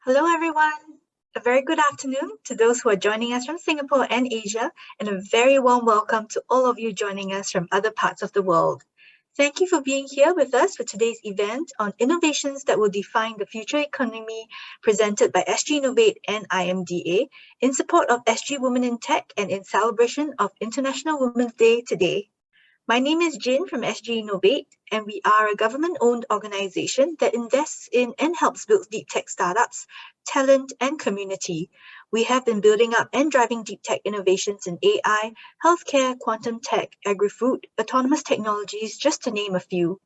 Hello, everyone. A very good afternoon to those who are joining us from Singapore and Asia, and a very warm welcome to all of you joining us from other parts of the world. Thank you for being here with us for today's event on innovations that will define the future economy, presented by SGInnovate and IMDA in support of SG Women in Tech and in celebration of International Women's Day today. My name is Jin from SGInnovate, and we are a government-owned organization that invests in and helps build deep tech startups, talent, and community. We have been building up and driving deep tech innovations in AI, healthcare, quantum tech, agri-food, autonomous technologies, just to name a few.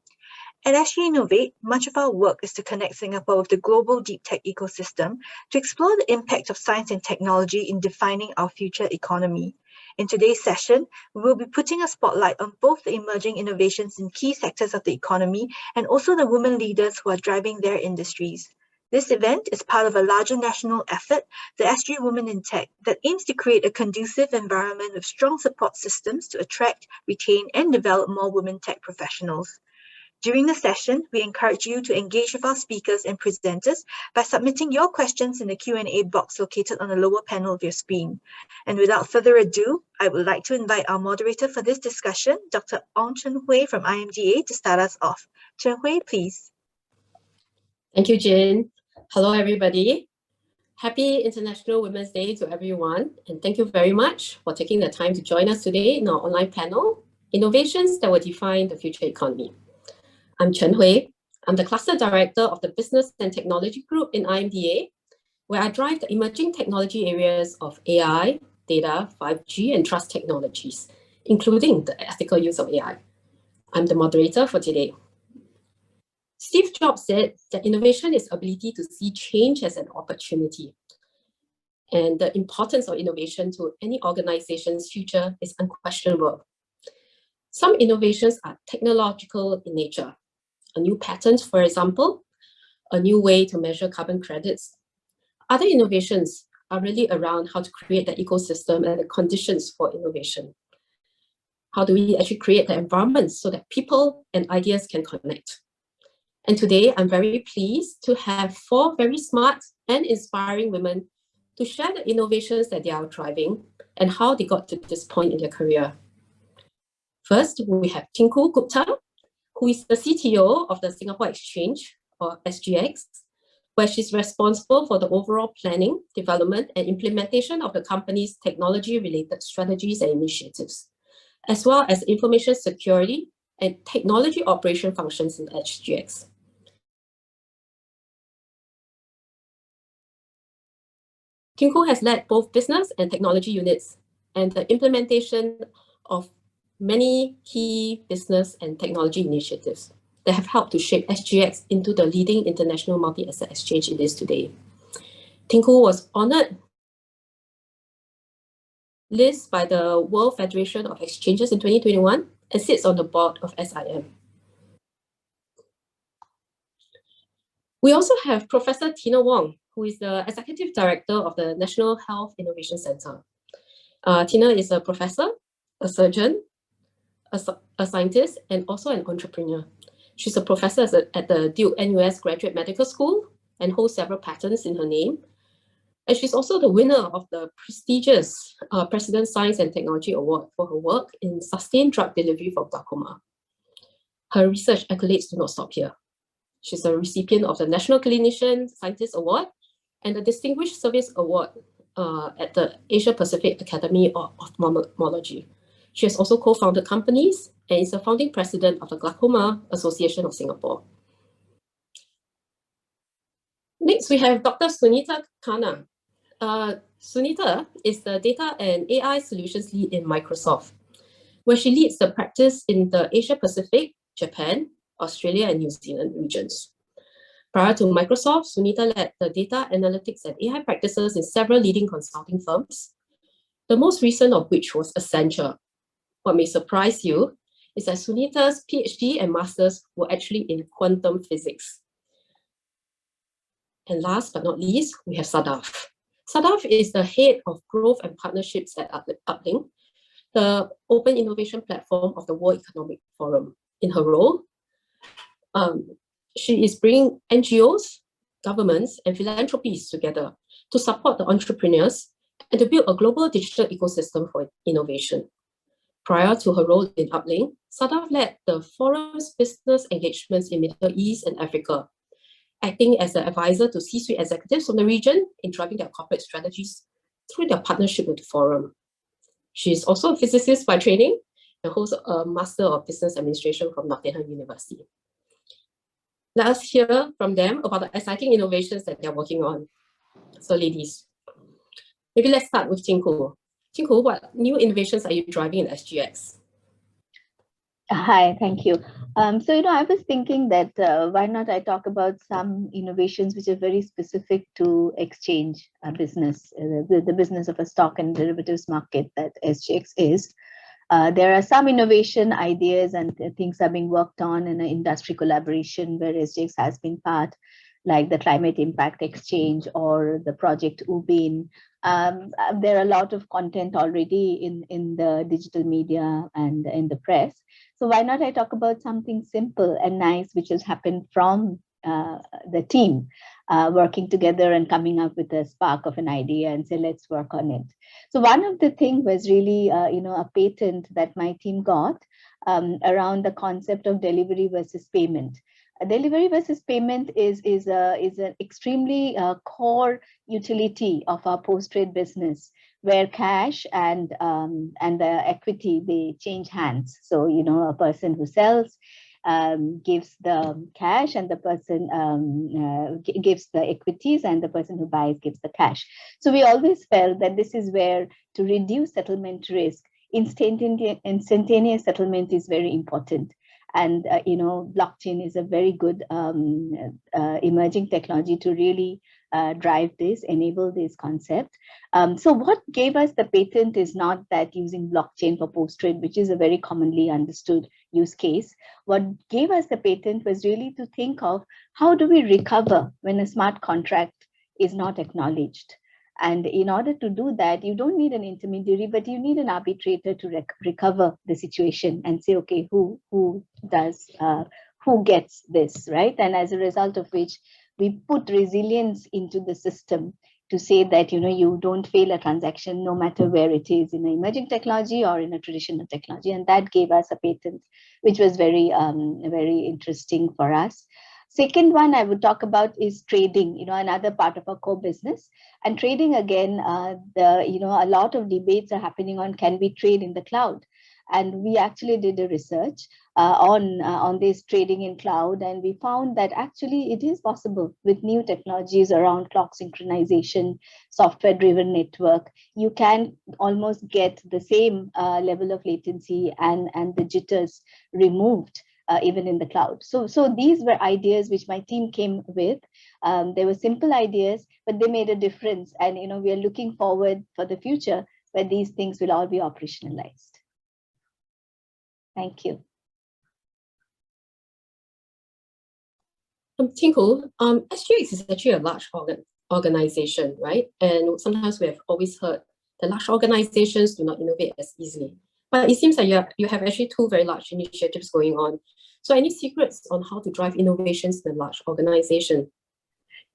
At SGInnovate, much of our work is to connect Singapore with the global deep tech ecosystem to explore the impact of science and technology in defining our future economy. In today's session, we will be putting a spotlight on both the emerging innovations in key sectors of the economy and also the women leaders who are driving their industries. This event is part of a larger national effort, the SG Women in Tech, that aims to create a conducive environment with strong support systems to attract, retain, and develop more women tech professionals. During the session, we encourage you to engage with our speakers and presenters by submitting your questions in the Q&A box located on the lower panel of your screen. And without further ado, I would like to invite our moderator for this discussion, Dr. Ong Chen Hui from IMDA, to start us off. Chen Hui, please. Thank you, Jin. Hello, everybody. Happy International Women's Day to everyone. And thank you very much for taking the time to join us today in our online panel, Innovations that will define the future economy. I'm Chen Hui. I'm the Cluster Director of the Business and Technology Group in IMDA, where I drive the emerging technology areas of AI, data, 5G, and trust technologies, including the ethical use of AI. I'm the moderator for today. Steve Jobs said that innovation is ability to see change as an opportunity. And the importance of innovation to any organization's future is unquestionable. Some innovations are technological in nature. A new patent, for example, a new way to measure carbon credits. Other innovations are really around how to create the ecosystem and the conditions for innovation. How do we actually create the environment so that people and ideas can connect? And today, I'm very pleased to have 4 very smart and inspiring women to share the innovations that they are driving and how they got to this point in their career. First, we have Tinku Gupta, who is the CTO of the Singapore Exchange, or SGX, where she's responsible for the overall planning, development, and implementation of the company's technology-related strategies and initiatives, as well as information security and technology operation functions in SGX. Tinku has led both business and technology units and the implementation of many key business and technology initiatives that have helped to shape SGX into the leading international multi-asset exchange it is today. Tinku was honored list by the World Federation of Exchanges in 2021 and sits on the board of SIM. We also have Professor Tina Wong, who is the Executive Director of the National Health Innovation Center. Tina is a professor, a surgeon, a scientist, and also an entrepreneur. She's a professor at the Duke NUS Graduate Medical School and holds several patents in her name. And she's also the winner of the prestigious President Science and Technology Award for her work in sustained drug delivery for glaucoma. Her research accolades do not stop here. She's a recipient of the National Clinician Scientist Award and the Distinguished Service Award at the Asia Pacific Academy of Ophthalmology. She has also co-founded companies and is a founding president of the Glaucoma Association of Singapore. Next, we have Dr. Sunita Khanna. Sunita is the Data and AI Solutions Lead in Microsoft, where she leads the practice in the Asia Pacific, Japan, Australia, and New Zealand regions. Prior to Microsoft, Sunita led the data analytics and AI practices in several leading consulting firms, the most recent of which was Accenture. What may surprise you is that Sunita's PhD and master's were actually in quantum physics. And last but not least, we have Sadaf. Sadaf is the head of growth and partnerships at Uplink, the open innovation platform of the World Economic Forum. In her role, she is bringing NGOs, governments, and philanthropies together to support the entrepreneurs and to build a global digital ecosystem for innovation. Prior to her role in Uplink, Sadaf led the forum's business engagements in Middle East and Africa, acting as an advisor to C-suite executives from the region in driving their corporate strategies through their partnership with the forum. She is also a physicist by training and holds a Master of Business Administration from Nottingham University. Let us hear from them about the exciting innovations that they're working on. So ladies, maybe let's start with Tinku. Tinku, what new innovations are you driving in SGX? Hi, thank you. I was thinking that why not I talk about some innovations which are very specific to exchange business, the business of a stock and derivatives market that SGX is. There are some innovation ideas and things are being worked on in an industry collaboration where SGX has been part, like the Climate Impact Exchange or the project UBIN. There are a lot of content already in the digital media and in the press. So why not I talk about something simple and nice, which has happened from the team working together and coming up with a spark of an idea and say, let's work on it. So one of the things was really, a patent that my team got around the concept of delivery versus payment. Delivery versus payment is an extremely core utility of our post-trade business, where cash and the equity, they change hands. So, a person who sells gives the cash and the person gives the equities and the person who buys gives the cash. So we always felt that this is where to reduce settlement risk, instantaneous settlement is very important. And, blockchain is a very good emerging technology to really drive this, enable this concept. So what gave us the patent is not that using blockchain for post-trade, which is a very commonly understood use case. What gave us the patent was really to think of how do we recover when a smart contract is not acknowledged. And in order to do that, you don't need an intermediary, but you need an arbitrator to recover the situation and say, okay, who gets this, right? And as a result of which, we put resilience into the system to say that, you don't fail a transaction no matter where it is, in an emerging technology or in a traditional technology. And that gave us a patent, which was very, very interesting for us. Second one I would talk about is trading, another part of our core business. And trading, again, a lot of debates are happening on, can we trade in the cloud? And we actually did a research on this trading in cloud, and we found that actually it is possible with new technologies around clock synchronization, software-driven network. You can almost get the same level of latency and the jitters removed even in the cloud. So these were ideas which my team came with. They were simple ideas, but they made a difference. And we are looking forward for the future where these things will all be operationalized. Thank you. Tinku, SGX is actually a large organization, right? And sometimes we have always heard that large organizations do not innovate as easily. But it seems like you have actually two very large initiatives going on. So any secrets on how to drive innovations in a large organization?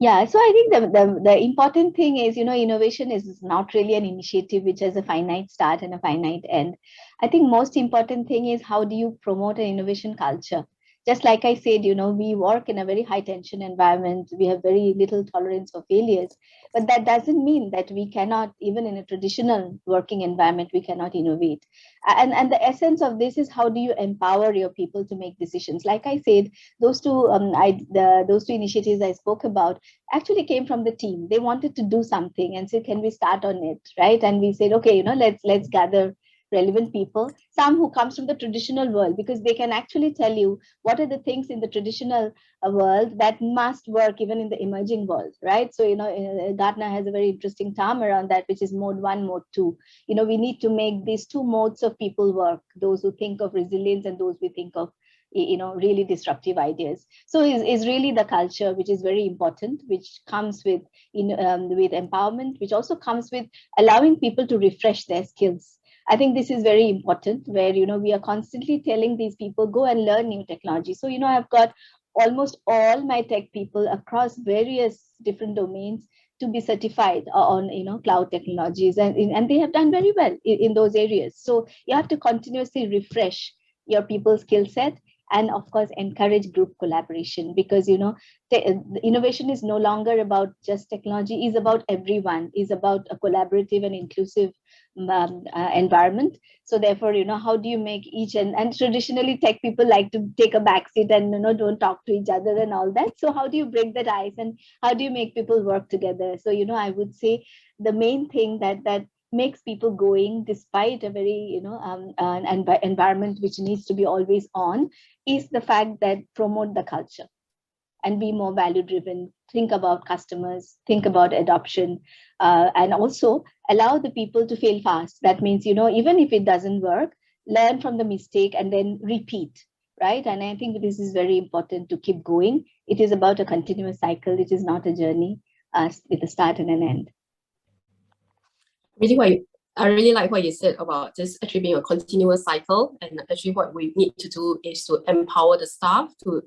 Yeah, so I think the important thing is, innovation is not really an initiative which has a finite start and a finite end. I think most important thing is how do you promote an innovation culture? Just like I said, we work in a very high tension environment. We have very little tolerance for failures, but that doesn't mean that we cannot, even in a traditional working environment, we cannot innovate. And the essence of this is how do you empower your people to make decisions? Like I said, those two initiatives I spoke about actually came from the team. They wanted to do something and said, can we start on it, right? And we said, okay, let's gather relevant people, some who comes from the traditional world, because they can actually tell you what are the things in the traditional world that must work even in the emerging world, right? So, Gartner has a very interesting term around that, which is mode 1, mode 2. We need to make these two modes of people work, those who think of resilience and those who think of really disruptive ideas. So is really the culture, which is very important, which comes with empowerment, which also comes with allowing people to refresh their skills. I think this is very important, where we are constantly telling these people, go and learn new technology. So I've got almost all my tech people across various different domains to be certified on cloud technologies, and they have done very well in those areas. So you have to continuously refresh your people's skill set, and of course encourage group collaboration, because the innovation is no longer about just technology, is about everyone, is about a collaborative and inclusive environment. So therefore, how do you make each, and traditionally tech people like to take a backseat and don't talk to each other and all that. So how do you break that ice, and how do you make people work together? So I would say the main thing that makes people going despite a very environment which needs to be always on, is the fact that promote the culture and be more value driven, think about customers, think about adoption, and also allow the people to fail fast. That means, even if it doesn't work, learn from the mistake and then repeat, right? And I think this is very important to keep going. It is about a continuous cycle. It is not a journey with a start and an end. I really like what you said about this actually being a continuous cycle, and actually what we need to do is to empower the staff to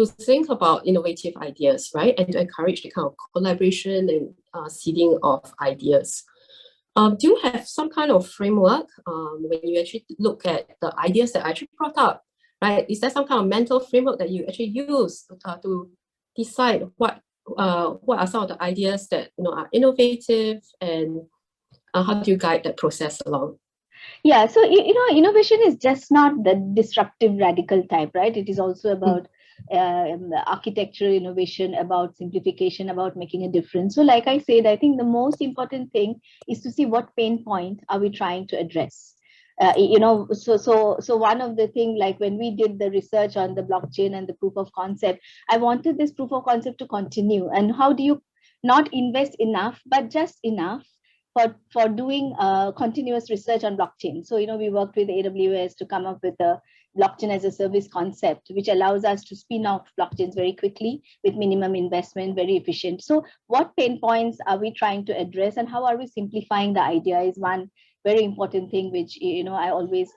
think about innovative ideas, right? And to encourage the kind of collaboration and seeding of ideas. Do you have some kind of framework when you actually look at the ideas that I actually brought up, right? Is there some kind of mental framework that you actually use to decide what are some of the ideas that are innovative, and how do you guide that process along? Yeah, so innovation is just not the disruptive radical type, right? It is also about architectural innovation, about simplification, about making a difference. So like I said, I think the most important thing is to see what pain point are we trying to address. So one of the things, like when we did the research on the blockchain and the proof of concept, I wanted this proof of concept to continue. And how do you not invest enough, but just enough for doing continuous research on blockchain? So, we worked with AWS to come up with a blockchain as a service concept, which allows us to spin off blockchains very quickly with minimum investment, very efficient. So what pain points are we trying to address, and how are we simplifying the idea is one very important thing, which, I always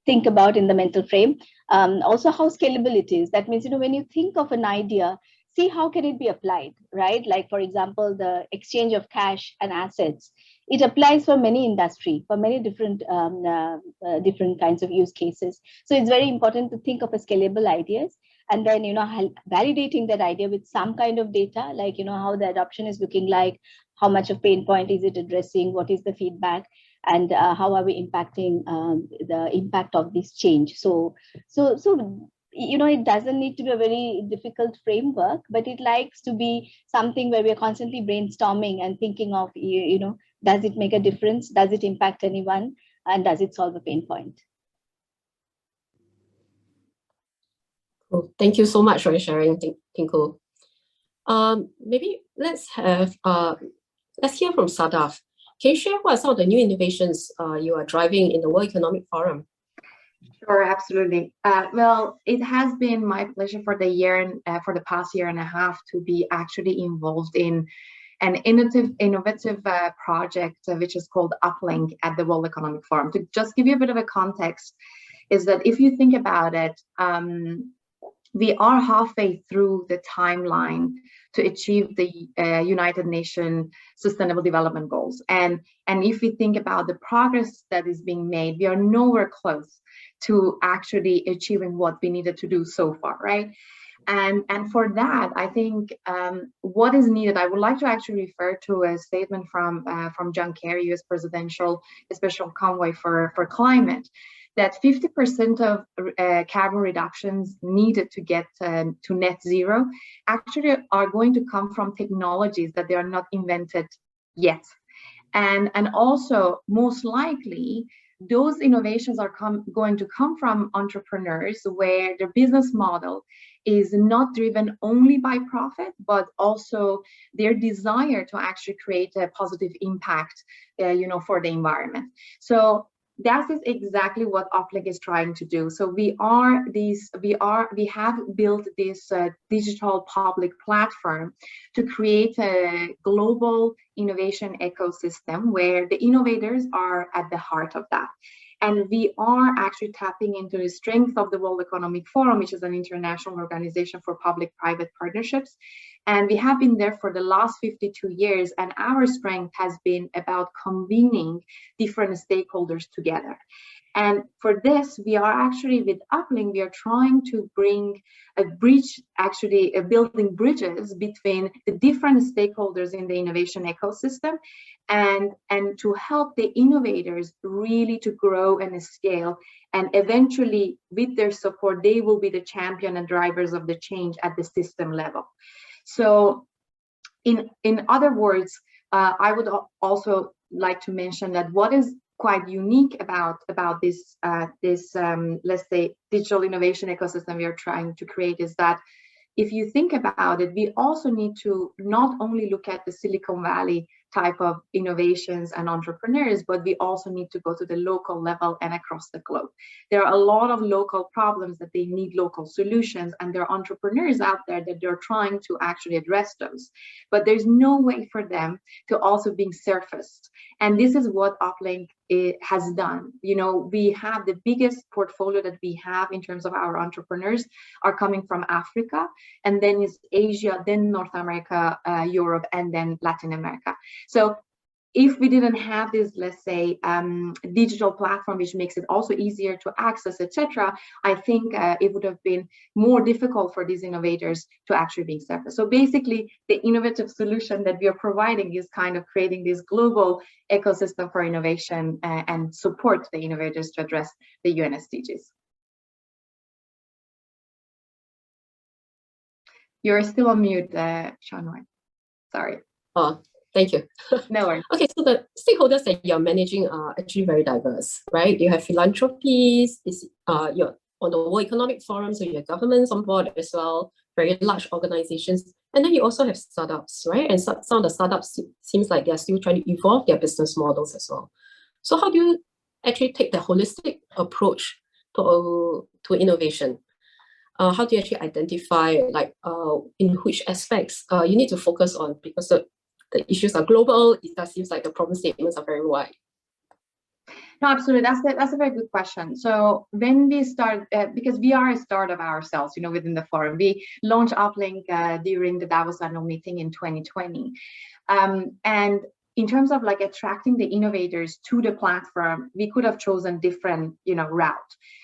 think about in the mental frame. Also how scalable it is. That means, when you think of an idea, see how can it be applied, right? Like, for example, the exchange of cash and assets. It applies for many industry, for many different different kinds of use cases. So it's very important to think of a scalable ideas, and then validating that idea with some kind of data, like how the adoption is looking like, how much of pain point is it addressing, what is the feedback, and how are we impacting the impact of this change. So it doesn't need to be a very difficult framework, but it likes to be something where we're constantly brainstorming and thinking of, does it make a difference? Does it impact anyone? And does it solve a pain point? Cool. Thank you so much for sharing, Tinku. Maybe let's hear from Sadaf. Can you share what are some of the new innovations you are driving in the World Economic Forum? Sure, absolutely. Well, it has been my pleasure for the past year and a half to be actually involved in an innovative project which is called Uplink at the World Economic Forum. To just give you a bit of a context, is that if you think about it, we are halfway through the timeline to achieve the United Nations Sustainable Development Goals, and if we think about the progress that is being made, we are nowhere close to actually achieving what we needed to do so far, right? And for that, I think what is needed, I would like to actually refer to a statement from John Kerry, U.S. Presidential Special Convoy for Climate, that 50% of carbon reductions needed to get to net zero actually are going to come from technologies that they are not invented yet. And also, most likely, those innovations are going to come from entrepreneurs where their business model is not driven only by profit, but also their desire to actually create a positive impact, for the environment. So that is exactly what Uplink is trying to do. So we have built this digital public platform to create a global innovation ecosystem where the innovators are at the heart of that. And we are actually tapping into the strength of the World Economic Forum, which is an international organization for public-private partnerships. And we have been there for the last 52 years, and our strength has been about convening different stakeholders together. And for this, we are actually, with Uplink, we are trying to bring a bridge, actually building bridges between the different stakeholders in the innovation ecosystem, and to help the innovators really to grow and scale. And eventually, with their support, they will be the champion and drivers of the change at the system level. So in other words, I would also like to mention that what is quite unique about this let's say digital innovation ecosystem we are trying to create is that if you think about it, we also need to not only look at the Silicon Valley type of innovations and entrepreneurs, but we also need to go to the local level and across the globe. There are a lot of local problems that they need local solutions, and there are entrepreneurs out there that they're trying to actually address those. But there's no way for them to also being surfaced. And this is what Uplink has done. You know, we have the biggest portfolio that we have in terms of our entrepreneurs are coming from Africa, and then is Asia, then North America, Europe, and then Latin America. So if we didn't have this, let's say, digital platform, which makes it also easier to access, etc., I think it would have been more difficult for these innovators to actually be surfaced. So basically, the innovative solution that we are providing is kind of creating this global ecosystem for innovation and support the innovators to address the UN SDGs. You're still on mute, Sean. Sorry. Oh, thank you. No worries. Okay, so the stakeholders that you're managing are actually very diverse, right? You have philanthropies, you're on the World Economic Forum, so you have governments on board as well, very large organizations. And then you also have startups, right? And some of the startups seems like they're still trying to evolve their business models as well. So how do you actually take the holistic approach to innovation? How do you actually identify in which aspects you need to focus on, because the issues are global? It does seems like the problem statements are very wide. No, absolutely. That's a very good question. So when we start, because we are a startup ourselves, you know, within the forum, we launched Uplink during the Davos annual meeting in 2020, and in terms of like attracting the innovators to the platform, we could have chosen different, you know, route.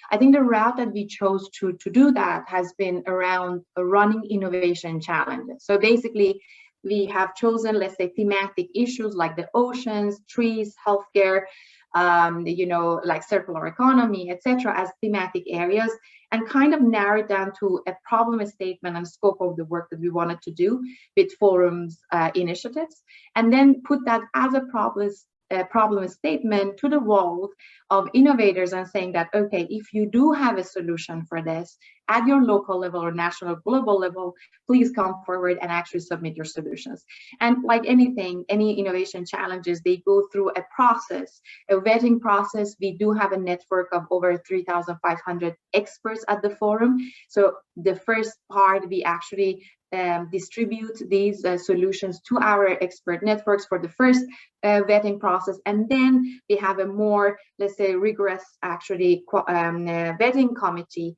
I think the route that we chose to do that has been around running innovation challenges. So basically, we have chosen, let's say, thematic issues like the oceans, trees, healthcare, you know, like circular economy, etc., as thematic areas, and kind of narrow it down to a problem statement and scope of the work that we wanted to do with forums initiatives, and then put that as a problem statement to the world of innovators and saying that, okay, if you do have a solution for this at your local level or national or global level, please come forward and actually submit your solutions. And like anything, any innovation challenges, they go through a process, a vetting process. We do have a network of over 3,500 experts at the forum. So the first part, we actually distribute these solutions to our expert networks for the first vetting process, and then we have a more, let's say, rigorous actually vetting committee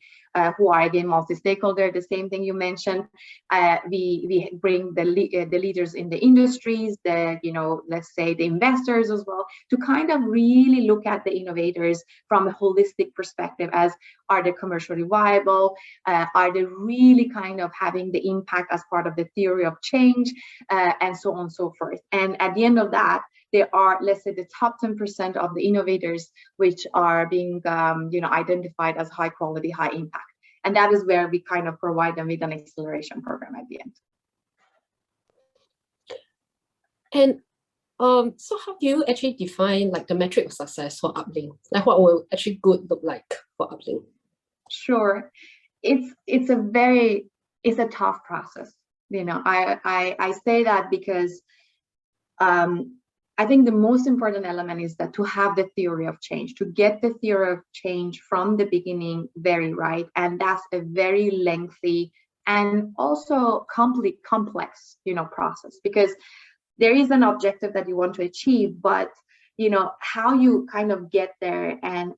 who are again multi-stakeholder, the same thing you mentioned. We bring the leaders in the industries, the, you know, let's say the investors as well, to kind of really look at the innovators from a holistic perspective as, are they commercially viable? Are they really kind of having the impact as part of the theory of change, and so on and so forth. And at the end of that, there are, let's say, the top 10% of the innovators which are being you know, identified as high quality, high impact. And that is where we kind of provide them with an acceleration program at the end. And so how do you actually define like the metric of success for Uplink? Like what will actually good look like for Uplink? Sure. It's a tough process. You know, I say that because I think the most important element is that to have the theory of change, to get the theory of change from the beginning very right. And that's a very lengthy and also complex, you know, process, because there is an objective that you want to achieve, but how you kind of get there and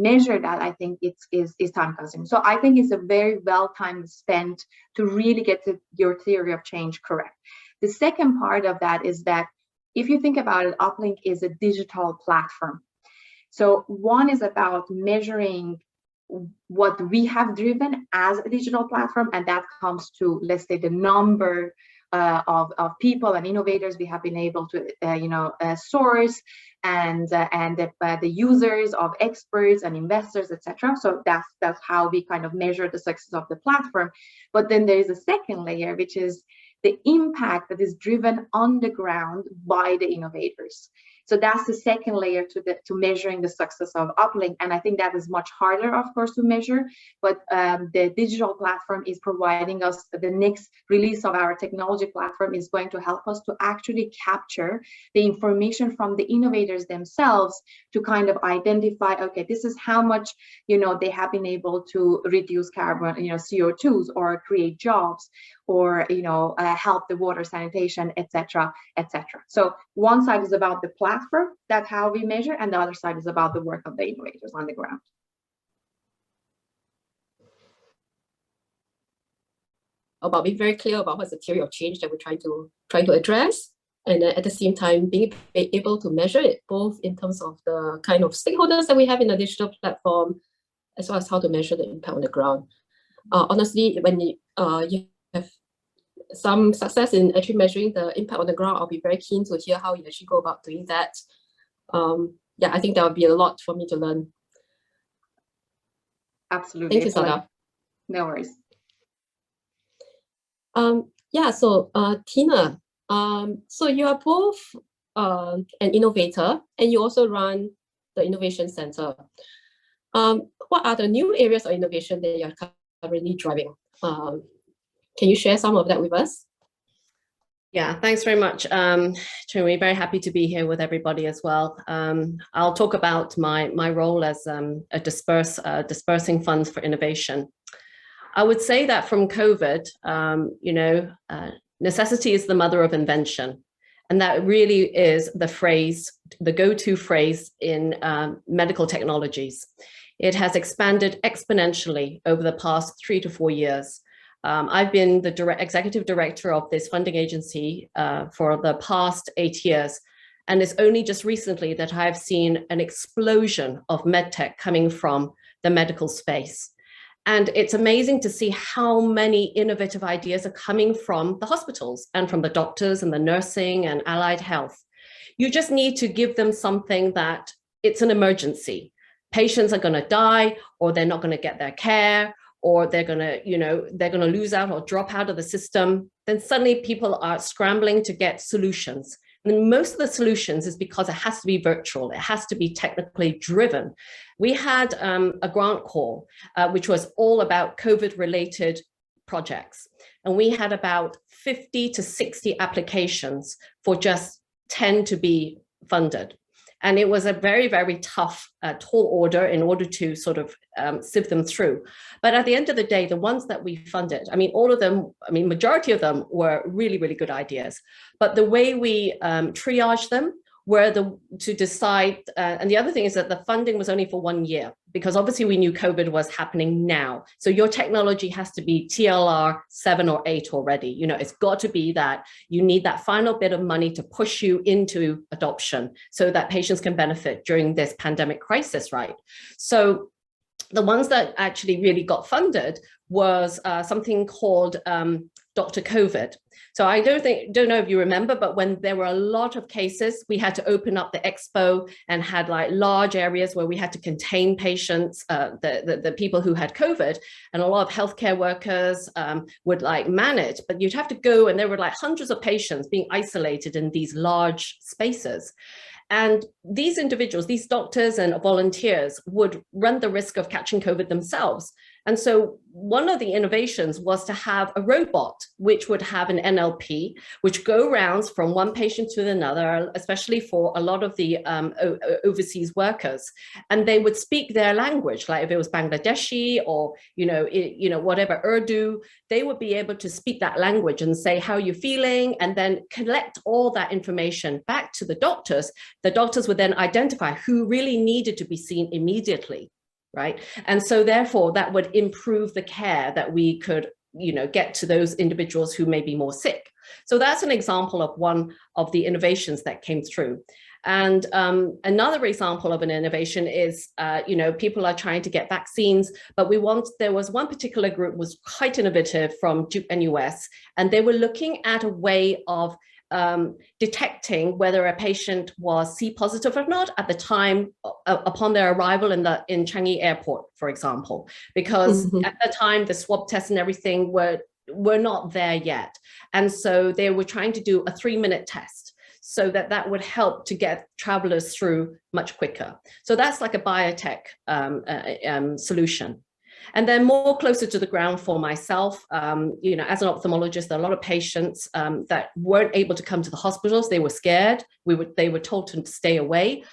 measure that, I think is time consuming. So I think it's a very well time spent to really get your theory of change correct. The second part of that is that if you think about it, Uplink is a digital platform. So one is about measuring what we have driven as a digital platform, and that comes to, let's say, the number of people and innovators we have been able to source, and the users of experts and investors, etc. So that's how we kind of measure the success of the platform. But then there is a second layer, which is the impact that is driven on the ground by the innovators. So that's the second layer to measuring the success of Uplink. And I think that is much harder, of course, to measure. But the digital platform is providing us, the next release of our technology platform is going to help us to actually capture the information from the innovators themselves to kind of identify, okay, this is how much, they have been able to reduce carbon, CO2s, or create jobs, or, help the water sanitation, etc., etc. So one side is about the platform, that's how we measure, and the other side is about the work of the innovators on the ground. About being very clear about what's the theory of change that we're trying to address, and at the same time being able to measure it, both in terms of the kind of stakeholders that we have in a digital platform, as well as how to measure the impact on the ground. Honestly, when you have some success in actually measuring the impact on the ground, I'll be very keen to hear how you actually go about doing that. I think that would be a lot for me to learn. Absolutely. Thank you, Sada. No worries. So Tina, so you are both an innovator, and you also run the Innovation Center. What are the new areas of innovation that you're currently driving? Can you share some of that with us? Yeah, thanks very much, Chinwe. Very happy to be here with everybody as well. I'll talk about my role as a dispersing funds for innovation. I would say that from COVID, necessity is the mother of invention. And that really is the go-to phrase in medical technologies. It has expanded exponentially over the past 3 to 4 years. I've been the executive director of this funding agency for the past 8 years. And it's only just recently that I've seen an explosion of medtech coming from the medical space. And it's amazing to see how many innovative ideas are coming from the hospitals and from the doctors and the nursing and allied health. You just need to give them something that it's an emergency. Patients are going to die, or they're not going to get their care, or they're going to lose out or drop out of the system. Then suddenly people are scrambling to get solutions. And most of the solutions is because it has to be virtual. It has to be technically driven. We had a grant call, which was all about COVID-related projects. And we had about 50 to 60 applications for just 10 to be funded. And it was a very, very tough, tall order in order to sort of sieve them through. But at the end of the day, the ones that we funded, all of them, majority of them were really, really good ideas. But the way we triaged them were to decide, and the other thing is that the funding was only for 1 year, because obviously we knew COVID was happening now. So your technology has to be TLR 7 or 8 already. It's got to be that you need that final bit of money to push you into adoption so that patients can benefit during this pandemic crisis, right? So the ones that actually really got funded was something called Dr. COVID. So I don't know if you remember, but when there were a lot of cases, we had to open up the expo and had like large areas where we had to contain patients, the people who had COVID, and a lot of healthcare workers would like man it, but you'd have to go, and there were like hundreds of patients being isolated in these large spaces. And these individuals, these doctors and volunteers would run the risk of catching COVID themselves. And so one of the innovations was to have a robot which would have an NLP, which go rounds from one patient to another, especially for a lot of the overseas workers. And they would speak their language, like if it was Bangladeshi or, whatever, Urdu, they would be able to speak that language and say, how are you feeling? And then collect all that information back to the doctors. The doctors would then identify who really needed to be seen immediately. Right. And so therefore, that would improve the care that we could, get to those individuals who may be more sick. So that's an example of one of the innovations that came through. And another example of an innovation is, people are trying to get vaccines, but there was one particular group was quite innovative from NUS, and they were looking at a way of detecting whether a patient was C positive or not at the time upon their arrival in Changi Airport, for example, because at the time the swab tests and everything were not there yet. And so they were trying to do a 3-minute test so that would help to get travelers through much quicker. So that's like a biotech solution. And then more closer to the ground for myself, as an ophthalmologist, there are a lot of patients that weren't able to come to the hospitals. They were scared. They were told to stay away.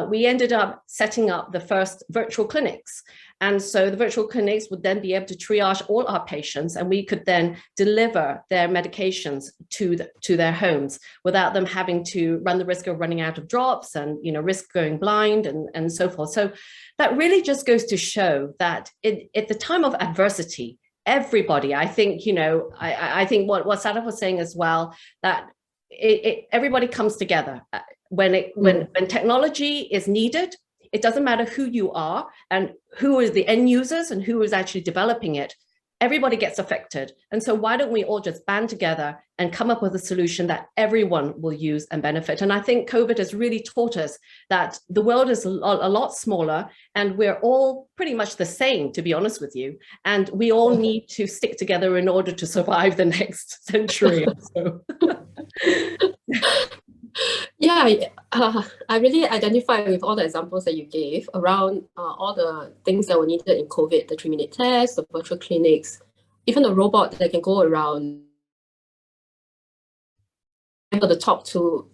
We ended up setting up the first virtual clinics. And so the virtual clinics would then be able to triage all our patients, and we could then deliver their medications to their homes without them having to run the risk of running out of drops and, risk going blind and so forth. So that really just goes to show that at the time of adversity, everybody, I think, I think what Sadaf was saying as well, that everybody comes together. When technology is needed, it doesn't matter who you are and who is the end users and who is actually developing it. Everybody gets affected. And so why don't we all just band together and come up with a solution that everyone will use and benefit? And I think COVID has really taught us that the world is a lot smaller and we're all pretty much the same, to be honest with you. And we all need to stick together in order to survive the next century or so. Yeah, I really identify with all the examples that you gave around all the things that were needed in COVID, the 3-minute test, the virtual clinics, even a robot that can go around and to talk to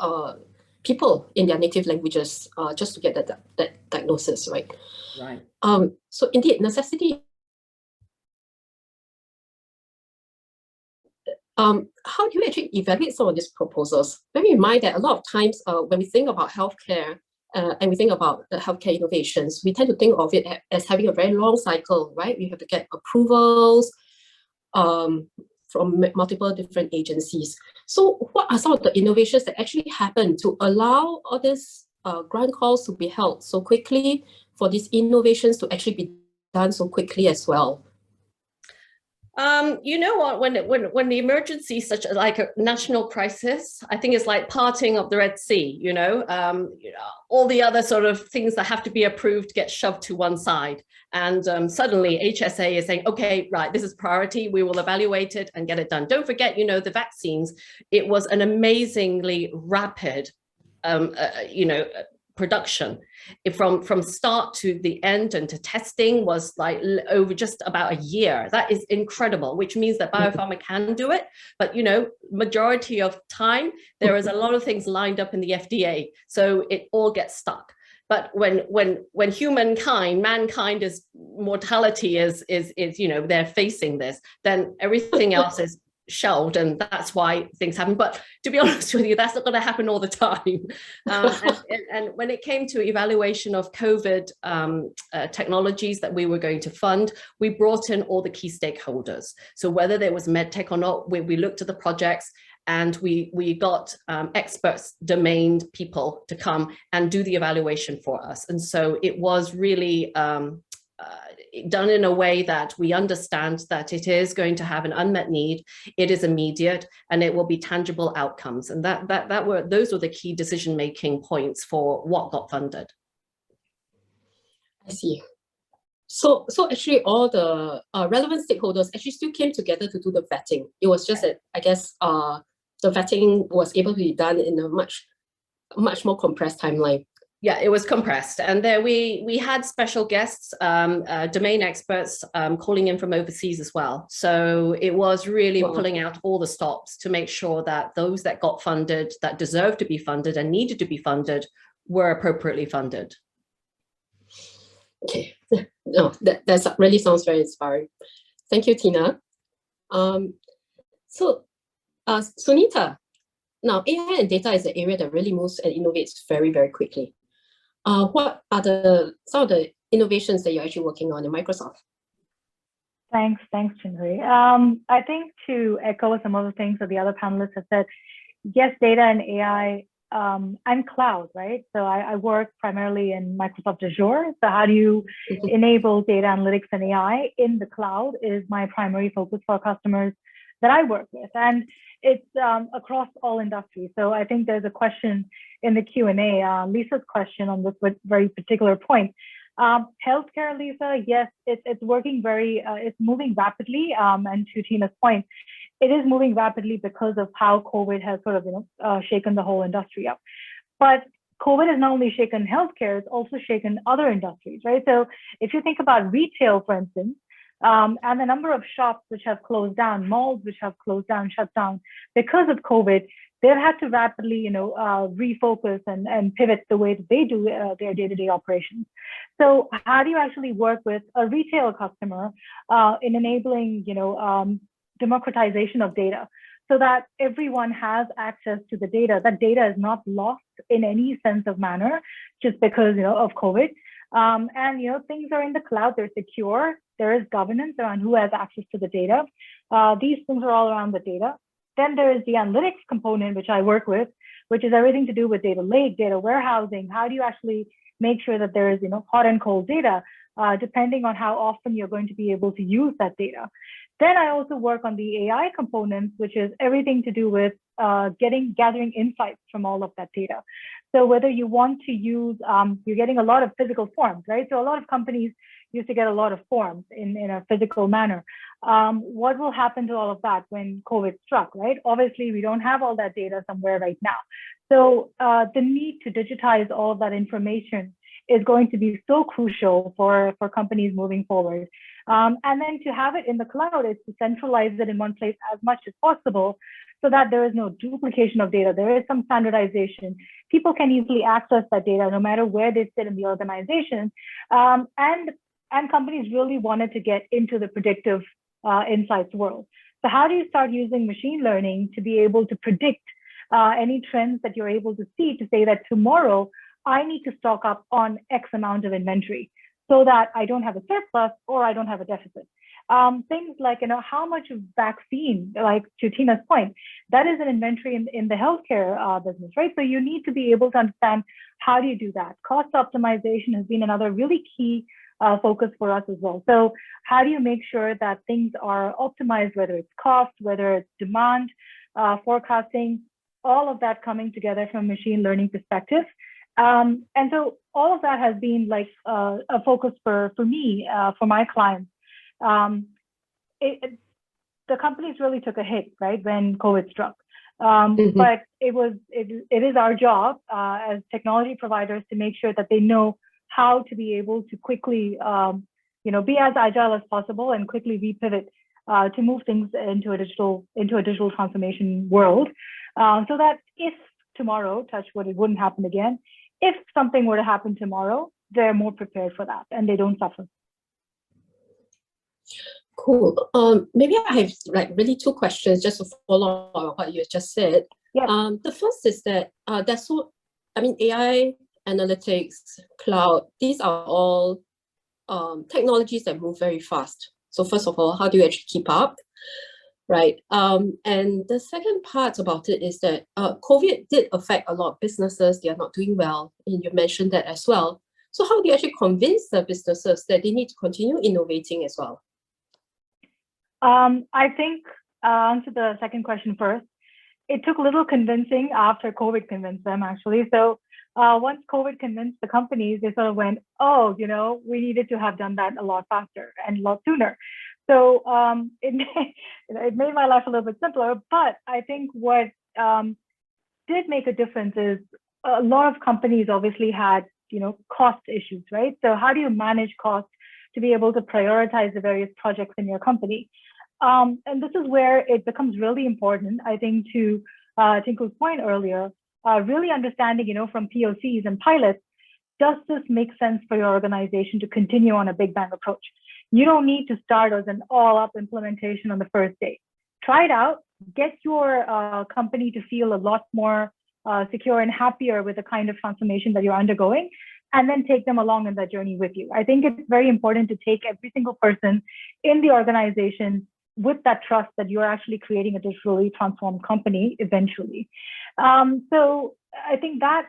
people in their native languages just to get that diagnosis, right? Right. So indeed, necessity. How do you actually evaluate some of these proposals? Bear in mind that a lot of times when we think about healthcare and we think about the healthcare innovations, we tend to think of it as having a very long cycle, right? We have to get approvals from multiple different agencies. So what are some of the innovations that actually happen to allow all these grant calls to be held so quickly, for these innovations to actually be done so quickly as well? You know what, when the emergency, such as like a national crisis, I think it's like parting of the Red Sea, all the other sort of things that have to be approved get shoved to one side. And suddenly HSA is saying, okay, right, this is priority. We will evaluate it and get it done. Don't forget, the vaccines, it was an amazingly rapid, production. From start to the end and to testing was like over just about a year. That is incredible, which means that biopharma can do it. But, majority of time, there is a lot of things lined up in the FDA. So it all gets stuck. But when mankind is mortality is they're facing this, then everything else is shelved, and that's why things happen. But to be honest with you, that's not going to happen all the time. And when it came to evaluation of COVID technologies that we were going to fund, we brought in all the key stakeholders. So whether there was medtech or not, we looked at the projects and we got experts, domain people to come and do the evaluation for us. And so it was really done in a way that we understand that it is going to have an unmet need, it is immediate, and it will be tangible outcomes. And those were the key decision-making points for what got funded. I see. So actually all the relevant stakeholders actually still came together to do the vetting. It was just that, I guess, the vetting was able to be done in a much more compressed timeline. Yeah, it was compressed, and there we had special guests, domain experts calling in from overseas as well. So it was really pulling out all the stops to make sure that those that got funded, that deserved to be funded and needed to be funded, were appropriately funded. Okay, no, that really sounds very inspiring. Thank you, Tina. Sunita, now AI and data is an area that really moves and innovates very, very quickly. What are some of the innovations that you're actually working on in Microsoft? Thanks, Chinhui. I think to echo some of the things that the other panelists have said, yes, data and AI and cloud, right? So I work primarily in Microsoft Azure. So how do you enable data analytics and AI in the cloud is my primary focus for customers that I work with. And it's across all industries. So I think there's a question in the Q&A, Lisa's question on this very particular point. Healthcare, Lisa, yes, it's working it's moving rapidly. And to Tina's point, it is moving rapidly because of how COVID has sort of, shaken the whole industry up. But COVID has not only shaken healthcare, it's also shaken other industries, right? So if you think about retail, for instance, and the number of shops which have closed down, malls which have closed down, shut down because of COVID, they've had to rapidly, refocus and pivot the way that they do their day-to-day operations. So how do you actually work with a retail customer in enabling, democratization of data so that everyone has access to the data? That data is not lost in any sense of manner just because, of COVID. And, things are in the cloud, they're secure. There is governance around who has access to the data. These things are all around the data. Then there is the analytics component, which I work with, which is everything to do with data lake, data warehousing. How do you actually make sure that there is, hot and cold data, depending on how often you're going to be able to use that data. Then I also work on the AI components, which is everything to do with gathering insights from all of that data. So whether you want to use, you're getting a lot of physical forms, right? So a lot of companies used to get a lot of forms in a physical manner. What will happen to all of that when COVID struck, right? Obviously, we don't have all that data somewhere right now. So the need to digitize all of that information is going to be so crucial for companies moving forward. And then to have it in the cloud is to centralize it in one place as much as possible so that there is no duplication of data. There is some standardization. People can easily access that data no matter where they sit in the organization. And companies really wanted to get into the predictive insights world. So how do you start using machine learning to be able to predict any trends that you're able to see to say that tomorrow I need to stock up on X amount of inventory so that I don't have a surplus or I don't have a deficit. Things like, how much of vaccine, like to Tina's point, that is an inventory in the healthcare business, right? So you need to be able to understand how do you do that. Cost optimization has been another really key focus for us as well. So how do you make sure that things are optimized, whether it's cost, whether it's demand, forecasting, all of that coming together from a machine learning perspective. And so all of that has been like a focus for me, for my clients. The companies really took a hit, right, when COVID struck. But it is our job as technology providers to make sure that they know how to be able to quickly, be as agile as possible and quickly repivot to move things into a digital transformation world, so that if tomorrow, touch wood, it wouldn't happen again. If something were to happen tomorrow, they're more prepared for that and they don't suffer. Cool. Maybe I have really two questions just to follow on what you just said. Yep. The first is that AI, analytics, cloud, these are all technologies that move very fast. So first of all, how do you actually keep up? Right. And the second part about it is that COVID did affect a lot of businesses. They are not doing well. And you mentioned that as well. So how do you actually convince the businesses that they need to continue innovating as well? I think answer the second question first. It took a little convincing after COVID convinced them, actually. So once COVID convinced the companies, they sort of went, oh, we needed to have done that a lot faster and a lot sooner. So it made my life a little bit simpler. But I think what did make a difference is a lot of companies obviously had cost issues, right? So how do you manage costs to be able to prioritize the various projects in your company? And this is where it becomes really important, I think, to Tinku's point earlier, really understanding, from POCs and pilots, does this make sense for your organization to continue on a big bang approach? You don't need to start as an all-up implementation on the first day. Try it out, get your company to feel a lot more secure and happier with the kind of transformation that you're undergoing, and then take them along in that journey with you. I think it's very important to take every single person in the organization with that trust that you're actually creating a digitally transformed company eventually. So I think that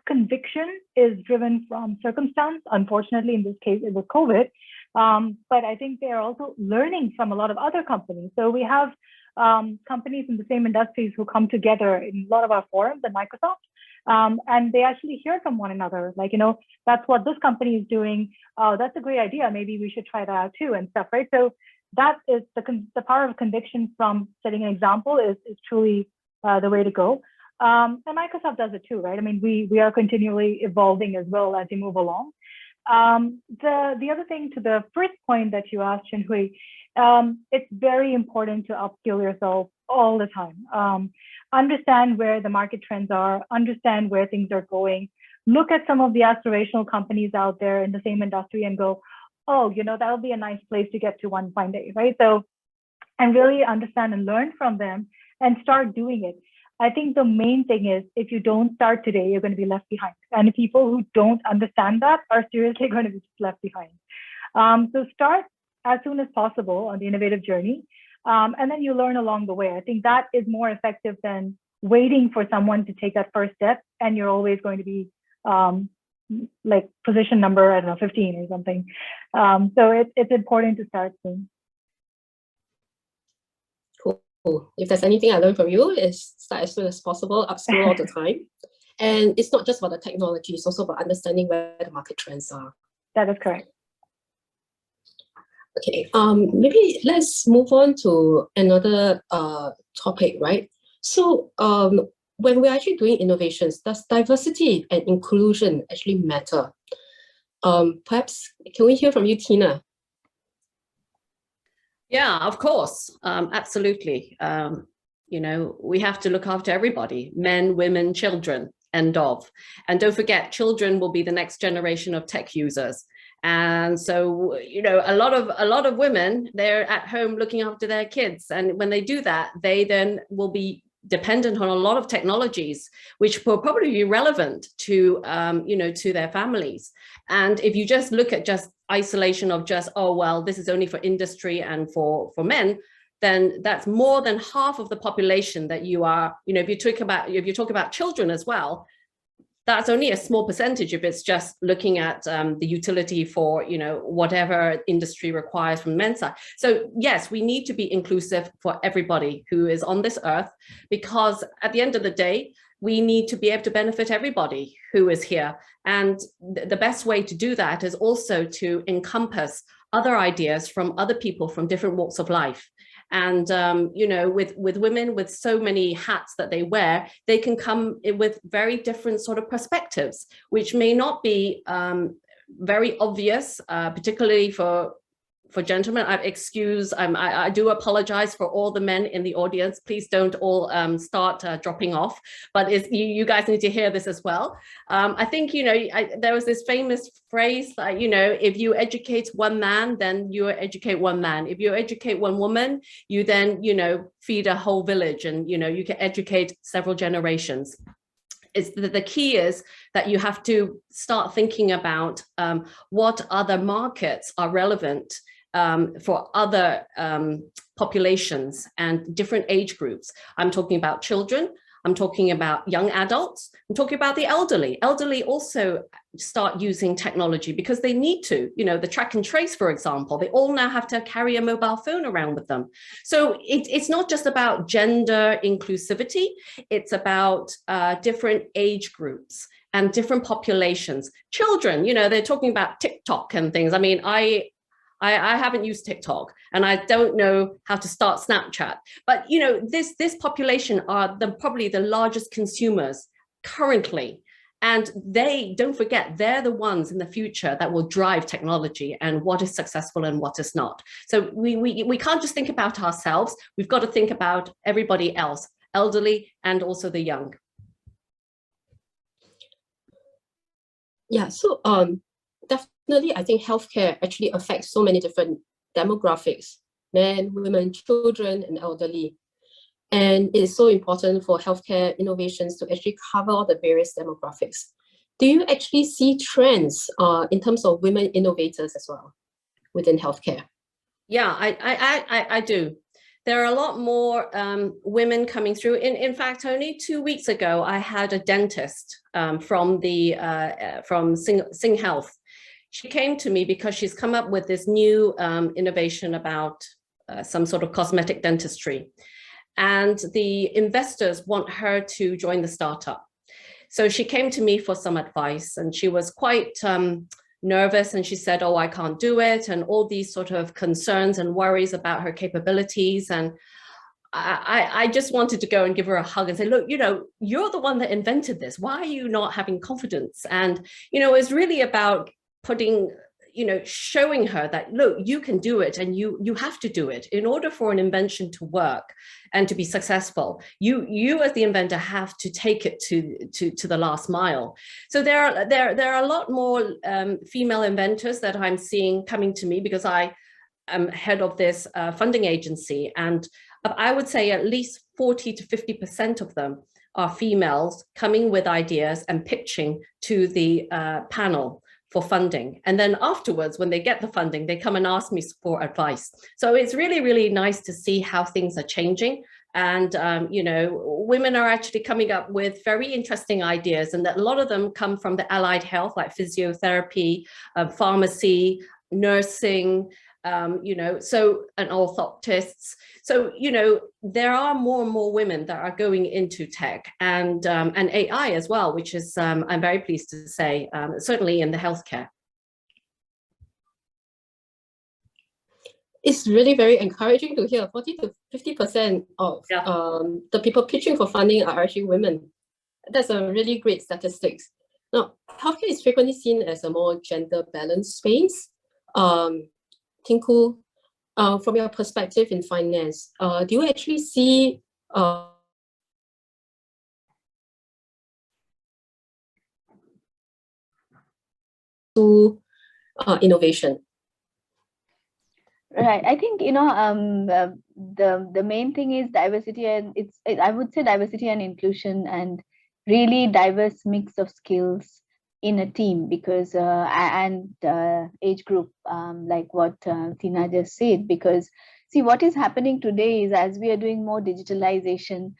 conviction is driven from circumstance. Unfortunately, in this case, it was COVID. But I think they're also learning from a lot of other companies. So we have companies in the same industries who come together in a lot of our forums at Microsoft, and they actually hear from one another. Like, that's what this company is doing. Oh, that's a great idea. Maybe we should try that out too, and stuff, right? So that is the power of conviction from setting an example is truly the way to go. And Microsoft does it too, right? I mean, we are continually evolving as well as we move along. The other thing to the first point that you asked, Chinhui, it's very important to upskill yourself all the time. Understand where the market trends are, understand where things are going, look at some of the aspirational companies out there in the same industry and go, oh, that'll be a nice place to get to one fine day, right? So, and really understand and learn from them and start doing it. I think the main thing is, if you don't start today, you're going to be left behind. And people who don't understand that are seriously going to be left behind. So start as soon as possible on the innovative journey. And then you learn along the way. I think that is more effective than waiting for someone to take that first step. And you're always going to be like position number, 15 or something. So it's important to start soon. Cool. If there's anything I learned from you, is start as soon as possible, upskill all the time. And it's not just about the technology, it's also about understanding where the market trends are. That is correct. Okay, maybe let's move on to another topic, right? So when we're actually doing innovations, does diversity and inclusion actually matter? Perhaps, can we hear from you, Tina? Yeah, of course. Absolutely. We have to look after everybody, men, women, children, end of. And don't forget, children will be the next generation of tech users. And so, a lot of women, they're at home looking after their kids. And when they do that, they then will be dependent on a lot of technologies, which will probably be relevant to, to their families. And if you just look at just isolation of just, oh, well, this is only for industry and for men, then that's more than half of the population that you are, if you talk about children as well, that's only a small percentage if it's just looking at the utility for, whatever industry requires from the men's side. So yes, we need to be inclusive for everybody who is on this earth, because at the end of the day, we need to be able to benefit everybody who is here. And the best way to do that is also to encompass other ideas from other people from different walks of life. And, with women with so many hats that they wear, they can come in with very different sort of perspectives, which may not be very obvious, particularly for gentlemen. I do apologize for all the men in the audience. Please don't all start dropping off, but you guys need to hear this as well. I think, there was this famous phrase, if you educate one man, then you educate one man. If you educate one woman, you then, feed a whole village, and, you can educate several generations. The key is that you have to start thinking about what other markets are relevant for other populations and different age groups. I'm talking about children, I'm talking about young adults, I'm talking about the elderly. Elderly also start using technology because they need to, the track and trace, for example, they all now have to carry a mobile phone around with them. So it's not just about gender inclusivity, it's about different age groups and different populations. Children, they're talking about TikTok and things. I mean, I haven't used TikTok and I don't know how to start Snapchat, but this population are probably the largest consumers currently. And they, don't forget, they're the ones in the future that will drive technology and what is successful and what is not. So we can't just think about ourselves. We've got to think about everybody else, elderly and also the young. Yeah, so definitely, I think healthcare actually affects so many different demographics, men, women, children, and elderly. And it is so important for healthcare innovations to actually cover all the various demographics. Do you actually see trends in terms of women innovators as well within healthcare? Yeah, I do. There are a lot more women coming through. In fact, only 2 weeks ago, I had a dentist from Sing Health. She came to me because she's come up with this new innovation about some sort of cosmetic dentistry. And the investors want her to join the startup. So she came to me for some advice, and she was quite nervous, and she said, oh, I can't do it, and all these sort of concerns and worries about her capabilities. And I just wanted to go and give her a hug and say, look, you know, you're the one that invented this. Why are you not having confidence? And, you know, it's really about putting, you know, showing her that, look, you can do it, and you have to do it. In order for an invention to work and to be successful, you as the inventor have to take it to the last mile. So there are a lot more female inventors that I'm seeing coming to me, because I am head of this funding agency, and I would say at least 40 to 50% of them are females coming with ideas and pitching to the panel for funding. And then afterwards, when they get the funding, they come and ask me for advice. So it's really, really nice to see how things are changing. And, you know, women are actually coming up with very interesting ideas, and that a lot of them come from the allied health, like physiotherapy, pharmacy, nursing, you know, so, and orthoptists. So, you know, there are more and more women that are going into tech and AI as well, which is, I'm very pleased to say, certainly in the healthcare. It's really very encouraging to hear 40 to 50% of the people pitching for funding are actually women. That's a really great statistics. Now, healthcare is frequently seen as a more gender balanced space. Tinku, from your perspective in finance, do you actually see innovation? Right. I think, you know, the main thing is diversity, and I would say diversity and inclusion, and really diverse mix of skills in a team, because age group, like what Tina just said, because see, what is happening today is, as we are doing more digitalization,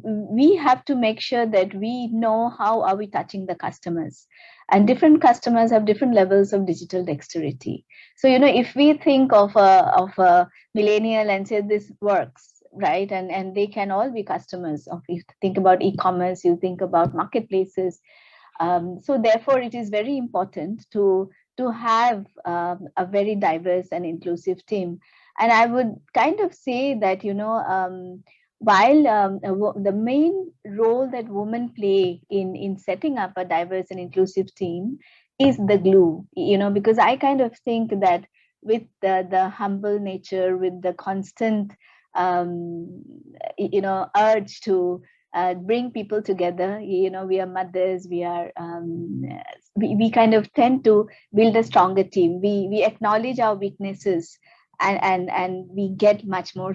we have to make sure that we know how are we touching the customers, and different customers have different levels of digital dexterity. So, you know, if we think of a millennial and say this works, right, and they can all be customers of, if you think about e-commerce, you think about marketplaces. So therefore, it is very important to have a very diverse and inclusive team. And I would kind of say that, you know, while the main role that women play in setting up a diverse and inclusive team is the glue, you know, because I kind of think that with the humble nature, with the constant, you know, urge to bring people together, you know, we are mothers, we are, we kind of tend to build a stronger team. We acknowledge our weaknesses, and we get much more,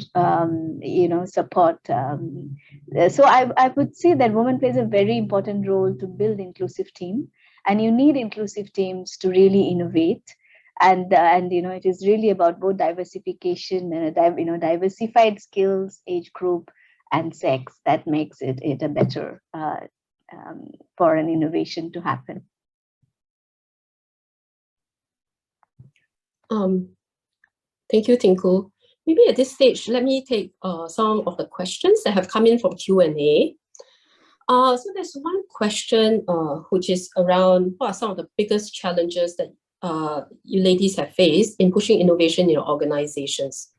you know, support. So I would say that women plays a very important role to build inclusive team, and you need inclusive teams to really innovate. And you know, it is really about both diversification and you know, diversified skills, age group, and sex that makes it a better for an innovation to happen. Thank you, Tinku. Maybe at this stage, let me take some of the questions that have come in from Q&A. So there's one question which is around what are some of the biggest challenges that you ladies have faced in pushing innovation in your organizations?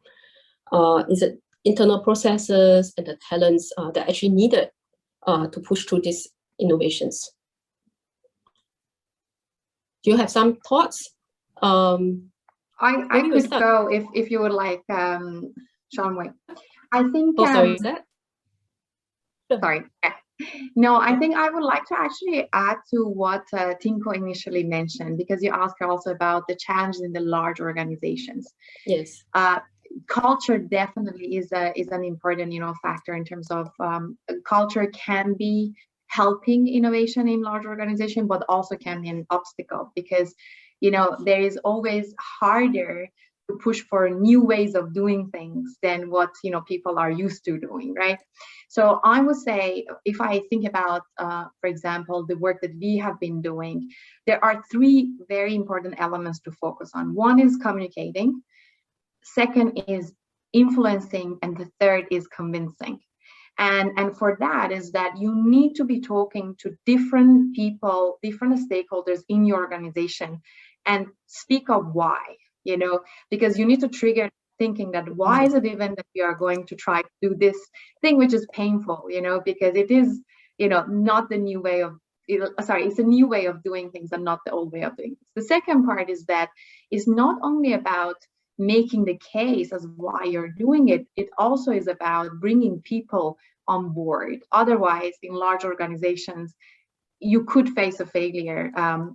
Is it internal processes and the talents that are actually needed to push through these innovations? do you have some thoughts? I could go if you would like, Sean Wei. I think. Oh, sorry, is that? Sure. Sorry. No, I think I would like to actually add to what Tinko initially mentioned, because you asked also about the challenges in the large organizations. Yes. Culture definitely is an important, factor in terms of culture can be helping innovation in large organization, but also can be an obstacle, because there is always harder to push for new ways of doing things than what people are used to doing, right? So I would say, if I think about, for example, the work that we have been doing, there are three very important elements to focus on. One is communicating, second is influencing, and the third is convincing. And for that is that you need to be talking to different people, different stakeholders in your organization, and speak of why, because you need to trigger thinking that why is it even that we are going to try to do this thing, which is painful, because it is, not the new way of, it's a new way of doing things and not the old way of doing things. The second part is that it's not only about making the case as why you're doing it, it also is about bringing people on board. Otherwise, in large organizations, you could face a failure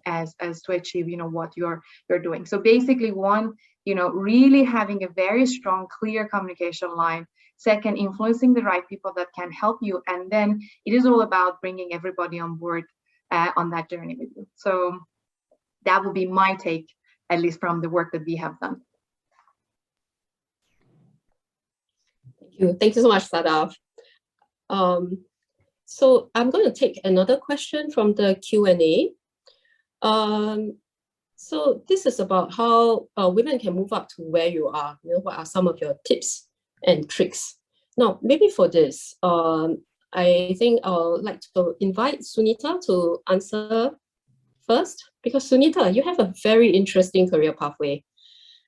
as to achieve what you're doing. So basically, one, really having a very strong, clear communication line. Second, influencing the right people that can help you, and then it is all about bringing everybody on board on that journey with you. So that would be my take, at least from the work that we have done. Thank you so much, Sadaf. So I'm going to take another question from the Q&A. So this is about how women can move up to where you are. What are some of your tips and tricks? Now, maybe for this, I think I would like to invite Sunita to answer first, because Sunita, you have a very interesting career pathway,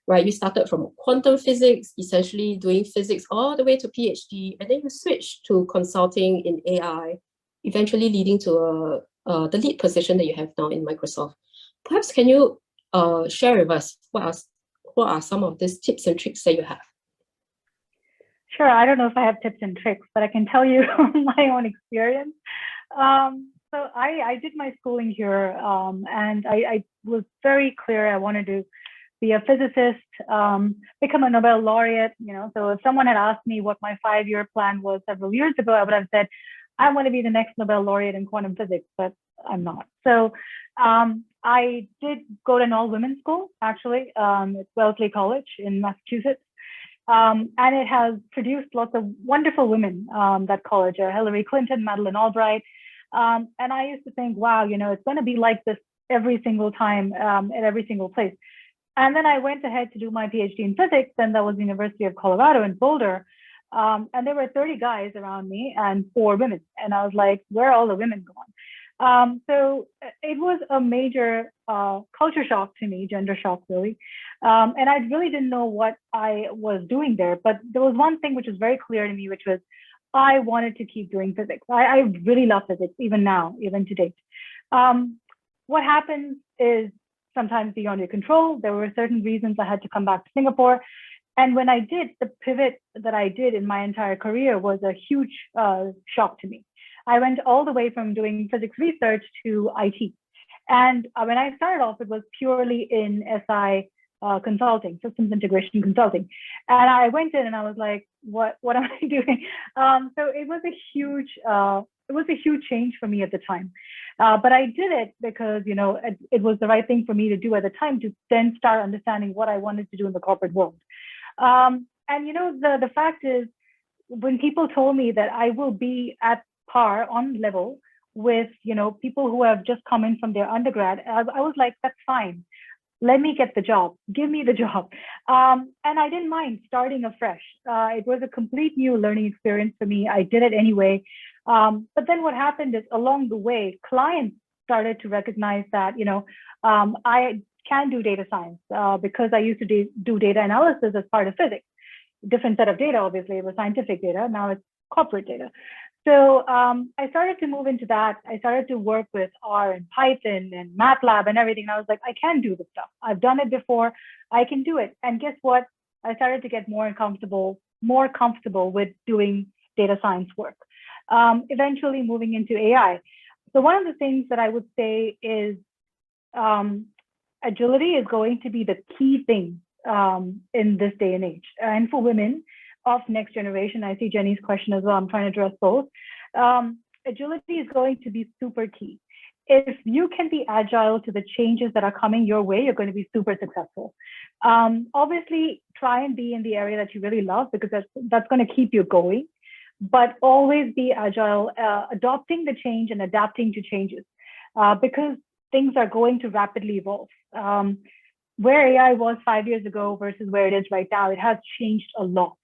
right? You started from quantum physics, essentially doing physics all the way to PhD, and then you switched to consulting in AI, eventually leading to the lead position that you have now in Microsoft. Perhaps can you share with us what are some of these tips and tricks that you have? Sure. I don't know if I have tips and tricks, but I can tell you my own experience. So I did my schooling here, and I was very clear I wanted to be a physicist, become a Nobel laureate. So if someone had asked me what my 5-year plan was several years ago, I would have said, I want to be the next Nobel laureate in quantum physics, but I'm not. So I did go to an all-women's school, actually, at Wellesley College in Massachusetts. And it has produced lots of wonderful women, that college, Hillary Clinton, Madeleine Albright. And I used to think, wow, it's going to be like this every single time, at every single place. And then I went ahead to do my PhD in physics, and that was the University of Colorado in Boulder. And there were 30 guys around me and 4 women. And I was like, where are all the women gone? So it was a major culture shock to me, gender shock, really. And I really didn't know what I was doing there. But there was one thing which was very clear to me, which was I wanted to keep doing physics. I really love physics, even now, even to date. What happens is sometimes beyond your control. There were certain reasons I had to come back to Singapore. And when I did, the pivot that I did in my entire career was a huge shock to me. I went all the way from doing physics research to IT. And when I started off, it was purely in SI consulting, systems integration consulting. And I went in and I was like, what am I doing? So it was a huge change for me at the time. But I did it because, it was the right thing for me to do at the time to then start understanding what I wanted to do in the corporate world. And, the fact is, when people told me that I will be at par, on level with, people who have just come in from their undergrad, I was like, that's fine. Let me get the job. Give me the job. And I didn't mind starting afresh. It was a complete new learning experience for me. I did it anyway. But then what happened is, along the way, clients started to recognize that, I can do data science because I used to do data analysis as part of physics. Different set of data, obviously. It was scientific data. Now it's corporate data. So I started to move into that. I started to work with R and Python and MATLAB and everything. And I was like, I can do this stuff. I've done it before. I can do it. And guess what? I started to get more comfortable with doing data science work. Eventually moving into AI. So one of the things that I would say is agility is going to be the key thing in this day and age. And for women of next generation, I see Jenny's question as well. I'm trying to address both. Agility is going to be super key. If you can be agile to the changes that are coming your way, you're going to be super successful. Obviously, try and be in the area that you really love, because that's going to keep you going. But always be agile, adopting the change and adapting to changes, because things are going to rapidly evolve. Where AI was 5 years ago versus where it is right now, it has changed a lot.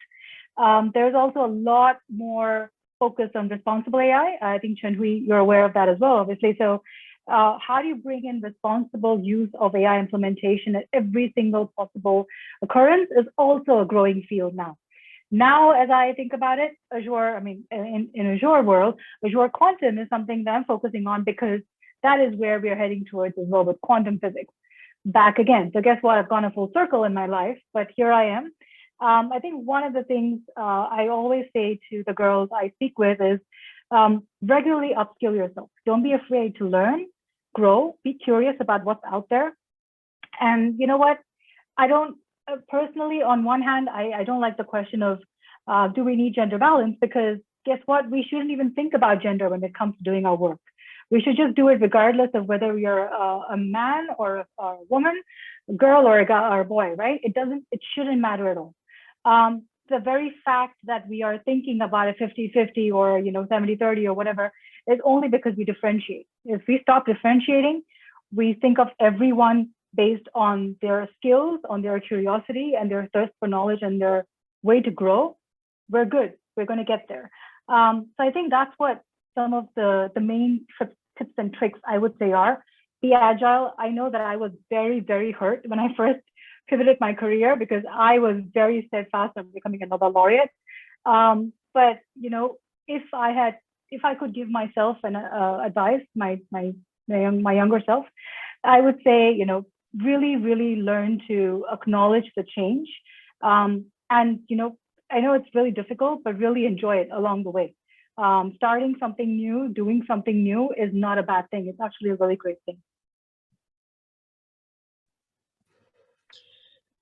There's also a lot more focus on responsible AI. I think, Chenhui, you're aware of that as well, obviously. So how do you bring in responsible use of AI implementation at every single possible occurrence is also a growing field now. Now, as I think about it, Azure, I mean, in Azure world, Azure Quantum is something that I'm focusing on, because that is where we're heading towards as well, with quantum physics. Back again. So guess what? I've gone a full circle in my life, but here I am. I think one of the things I always say to the girls I speak with is regularly upskill yourself. Don't be afraid to learn, grow, be curious about what's out there. And you know what? I don't personally, on one hand, I don't like the question of do we need gender balance, because guess what? We shouldn't even think about gender when it comes to doing our work. We should just do it regardless of whether you're a man or a woman, a girl or a boy, right? It shouldn't matter at all. The very fact that we are thinking about a 50-50 or 70-30 or whatever is only because we differentiate. If we stop differentiating, we think of everyone based on their skills, on their curiosity and their thirst for knowledge and their way to grow, we're good. We're going to get there. So I think that's what some of the main tips and tricks I would say are. Be agile. I know that I was very, very hurt when I first pivoted my career, because I was very steadfast on becoming another laureate. But if I could give myself an advice, my younger self, I would say, really, really learn to acknowledge the change. And I know it's really difficult, but really enjoy it along the way. Starting something new, doing something new is not a bad thing. It's actually a really great thing.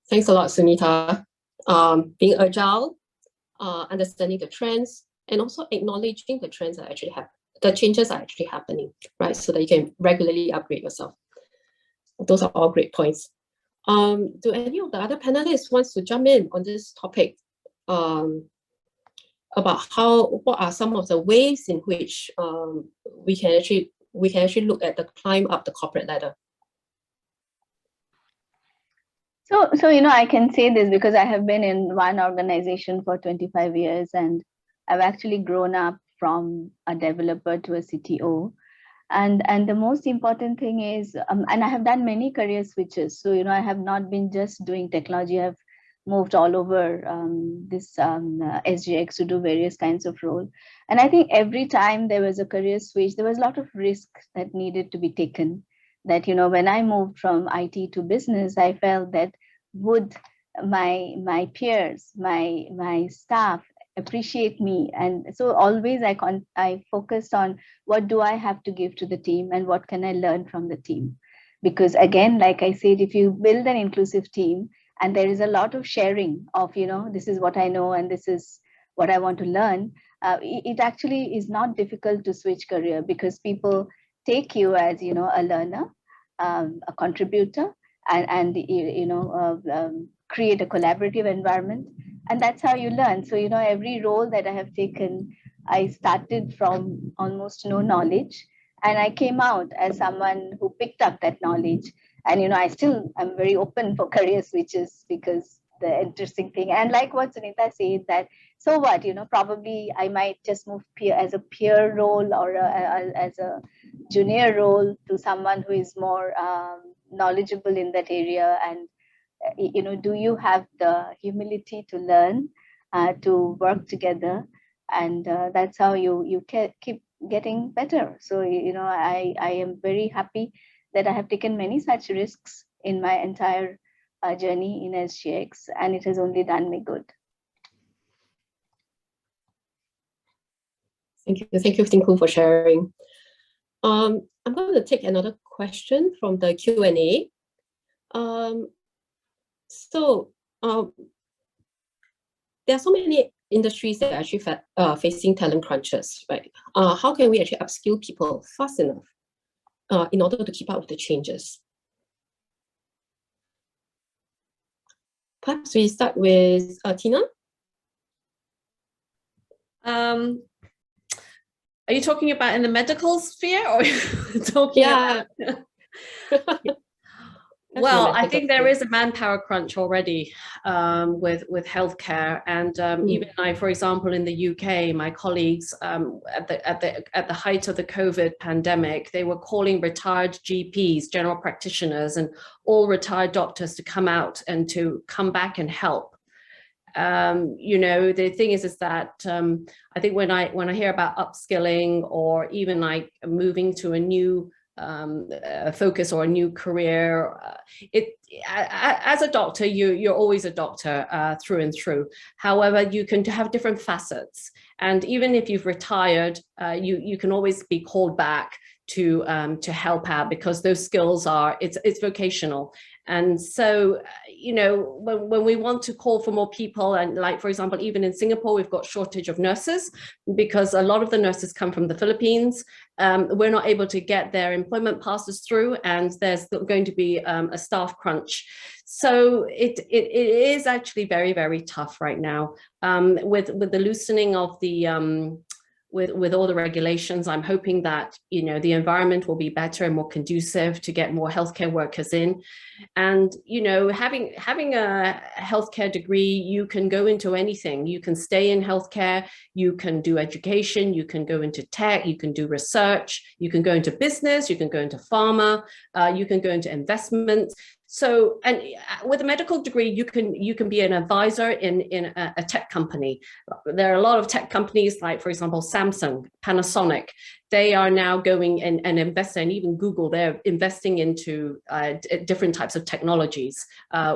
Thanks a lot, Sunita. Being agile, understanding the trends, and also acknowledging the trends that actually happen, the changes are actually happening, right? So that you can regularly upgrade yourself. Those are all great points. Do any of the other panelists wants to jump in on this topic about what are some of the ways in which we can actually look at the climb up the corporate ladder? So I can say this because I have been in one organization for 25 years, and I've actually grown up from a developer to a CTO. And the most important thing is, and I have done many career switches. So, I have not been just doing technology. I've moved all over this SGX to do various kinds of roles. And I think every time there was a career switch, there was a lot of risk that needed to be taken. That, when I moved from IT to business, I felt that would my peers, my staff appreciate me? And so always I focused on what do I have to give to the team and what can I learn from the team? Because again, like I said, if you build an inclusive team and there is a lot of sharing of, this is what I know and this is what I want to learn, it actually is not difficult to switch career, because people take you as, a learner, a contributor, and create a collaborative environment. And that's how you learn. So, every role that I have taken, I started from almost no knowledge. And I came out as someone who picked up that knowledge. And, I'm very open for career switches, because the interesting thing, and like what Sunita said, that so what, probably I might just move as a peer role or as a junior role to someone who is more knowledgeable in that area. And do you have the humility to learn, to work together, and that's how you keep getting better. So I am very happy that I have taken many such risks in my entire journey in SGX, and it has only done me good. Thank you, Tinku, for sharing. I'm going to take another question from the Q&A. There are so many industries that are actually facing talent crunches, right? How can we actually upskill people fast enough in order to keep up with the changes? Perhaps we start with Tina. Are you talking about in the medical sphere, or talking about? Well, I think there is a manpower crunch already with healthcare, and even for example, in the UK, my colleagues at the height of the COVID pandemic, they were calling retired GPs, general practitioners, and all retired doctors to come out and to come back and help. The thing is that I think when I hear about upskilling or even like moving to a new focus or a new career, as a doctor, you're always a doctor through and through. However, you can have different facets, and even if you've retired, you can always be called back to help out, because those skills it's vocational. And so, when we want to call for more people, and like, for example, even in Singapore, we've got shortage of nurses because a lot of the nurses come from the Philippines. We're not able to get their employment passes through, and there's going to be a staff crunch. So it is actually very, very tough right now with the loosening of the with all the regulations. I'm hoping that the environment will be better and more conducive to get more healthcare workers in. And having a healthcare degree, you can go into anything. You can stay in healthcare, you can do education, you can go into tech, you can do research, you can go into business, you can go into pharma, you can go into investments. So, and with a medical degree, you can be an advisor in a tech company. There are a lot of tech companies, like, for example, Samsung, Panasonic. They are now going and investing, and even Google, they're investing into different types of technologies,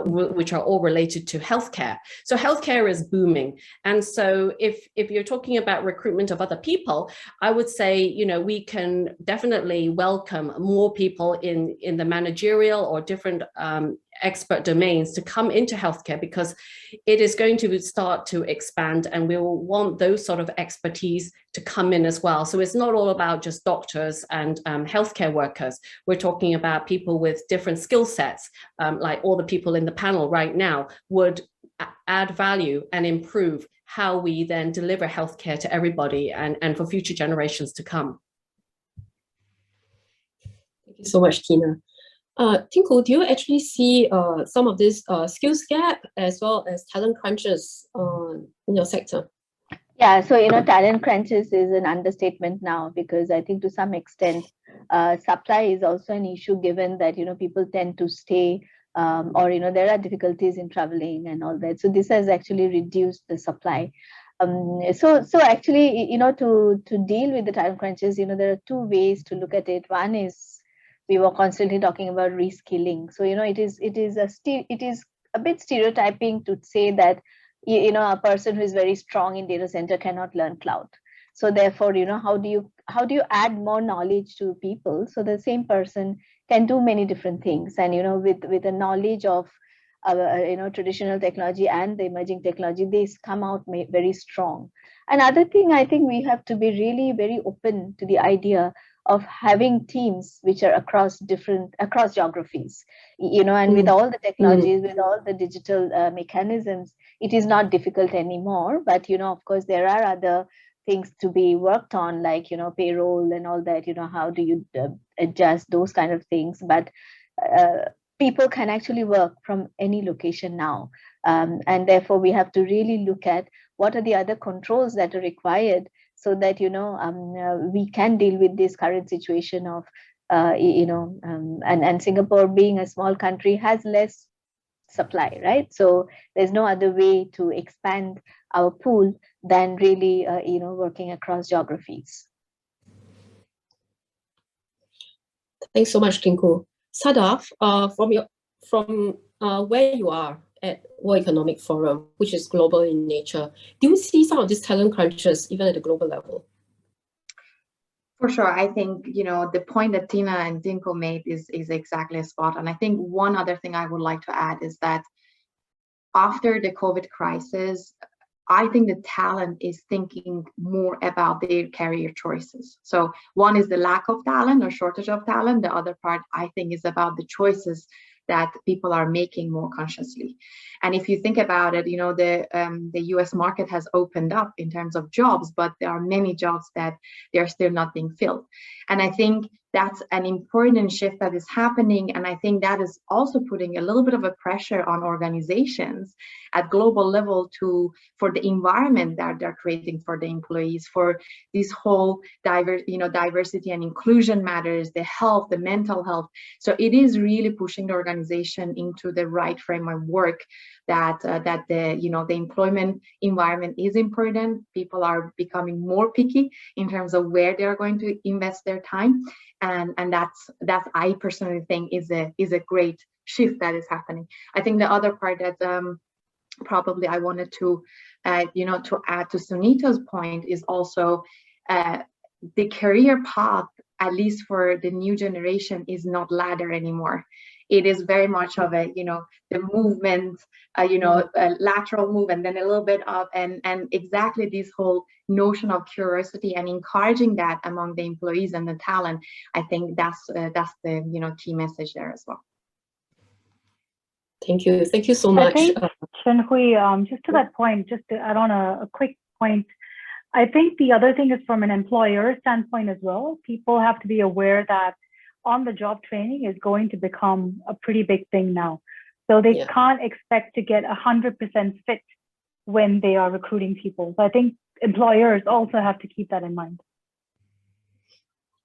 which are all related to healthcare. So healthcare is booming. And so if you're talking about recruitment of other people, I would say, we can definitely welcome more people in the managerial or different expert domains to come into healthcare, because it is going to start to expand, and we will want those sort of expertise to come in as well. So it's not all about just doctors and healthcare workers. We're talking about people with different skill sets, like all the people in the panel right now would add value and improve how we then deliver healthcare to everybody and for future generations to come. Thank you so much, Tina. Tinku, do you actually see some of this skills gap as well as talent crunches in your sector? Yeah, so talent crunches is an understatement now, because I think to some extent supply is also an issue, given that people tend to stay or there are difficulties in traveling and all that. So this has actually reduced the supply. So actually, to deal with the talent crunches, there are two ways to look at it. One is, we were constantly talking about reskilling. So it is a bit stereotyping to say that a person who is very strong in data center cannot learn cloud. So therefore, how do you add more knowledge to people so the same person can do many different things? And with the knowledge of traditional technology and the emerging technology, they come out very strong. Another thing, I think we have to be really very open to the idea of having teams which are across geographies, and with all the technologies, with all the digital mechanisms, it is not difficult anymore. But of course, there are other things to be worked on, like payroll and all that. How do you adjust those kind of things? But people can actually work from any location now, and therefore we have to really look at what are the other controls that are required, so that we can deal with this current situation of and Singapore, being a small country, has less supply, right? So there's no other way to expand our pool than really, working across geographies. Thanks so much, Tinku. Sadaf, from where you are at World Economic Forum, which is global in nature, do you see some of these talent crunches even at the global level? For sure. I think, the point that Tina and Dinko made is exactly spot on. I think one other thing I would like to add is that after the COVID crisis, I think the talent is thinking more about their career choices. So one is the lack of talent or shortage of talent. The other part, I think, is about the choices that people are making more consciously. And if you think about it, the US market has opened up in terms of jobs, but there are many jobs that they're still not being filled. And I think that's an important shift that is happening. And I think that is also putting a little bit of a pressure on organizations at global level for the environment that they're creating for the employees, for this whole diversity and inclusion matters, the health, the mental health. So it is really pushing the organization into the right frame of work that the employment environment is important. People are becoming more picky in terms of where they are going to invest their time. And that's I personally think is a great shift that is happening. I think the other part that probably I wanted to add to Sunita's point is also the career path, at least for the new generation, is not ladder anymore. It is very much of a, the movement, a lateral move, and then a little bit of, and exactly this whole notion of curiosity and encouraging that among the employees and the talent. I think that's the key message there as well. Thank you so much. I think, Chenhui, just to that point, just to add on a quick point, I think the other thing is from an employer standpoint as well. People have to be aware that on-the-job training is going to become a pretty big thing now. So they can't expect to get 100% fit when they are recruiting people. So I think employers also have to keep that in mind.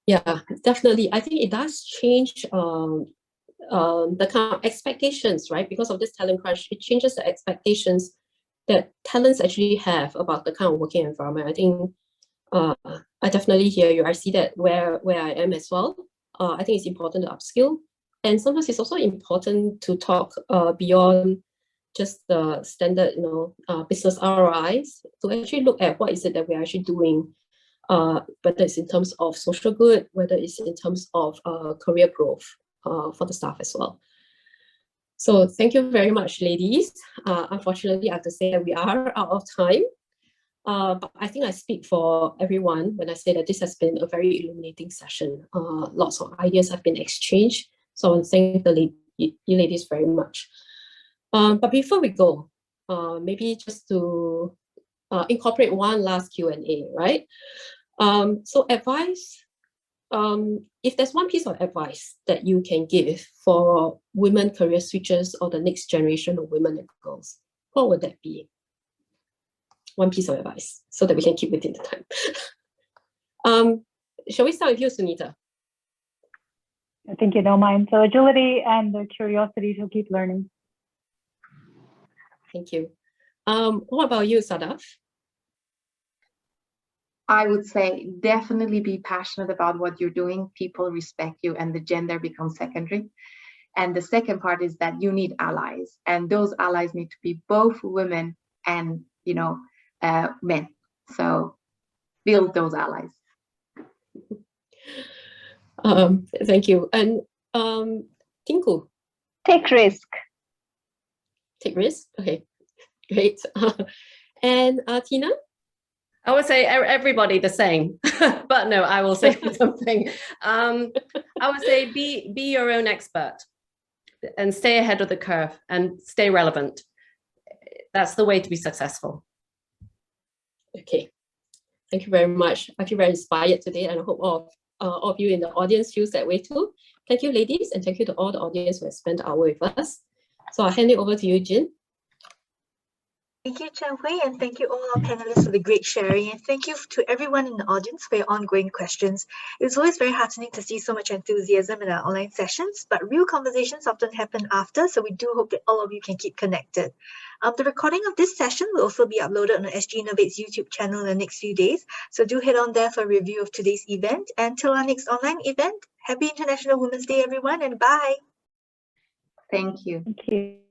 Yeah, definitely. I think it does change the kind of expectations, right? Because of this talent crunch, it changes the expectations that talents actually have about the kind of working environment. I think I definitely hear you. I see that where I am as well. I think it's important to upskill. And sometimes it's also important to talk beyond just the standard, business ROIs, to actually look at what is it that we're actually doing, whether it's in terms of social good, whether it's in terms of career growth for the staff as well. So thank you very much, ladies. Unfortunately, I have to say that we are out of time. But I think I speak for everyone when I say that this has been a very illuminating session. Lots of ideas have been exchanged. So I want to thank you ladies very much. But before we go, maybe just to incorporate one last Q&A, right? So advice, if there's one piece of advice that you can give for women career switchers or the next generation of women and girls, what would that be? One piece of advice so that we can keep within the time. Shall we start with you, Sunita? I think you don't mind. So agility and the curiosity to keep learning. Thank you. What about you, Sadaf? I would say definitely be passionate about what you're doing. People respect you and the gender becomes secondary. And the second part is that you need allies. And those allies need to be both women and, men. So build those allies. Thank you. And Tinku? Take risk. Take risk? Okay, great. And Tina? I would say everybody the same, but no, I will say something. I would say be your own expert and stay ahead of the curve and stay relevant. That's the way to be successful. Okay, thank you very much. I feel very inspired today, and I hope all of you in the audience feels that way too. Thank you, ladies, and thank you to all the audience who have spent the hour with us. So I'll hand it over to you, Jin. Thank you, Chen Hui, and thank you all our panelists for the great sharing, and thank you to everyone in the audience for your ongoing questions. It's always very heartening to see so much enthusiasm in our online sessions, but real conversations often happen after, so we do hope that all of you can keep connected. The recording of this session will also be uploaded on SGInnovate's YouTube channel in the next few days, so do head on there for a review of today's event. And till our next online event, happy International Women's Day, everyone, and bye! Thank you. Thank you.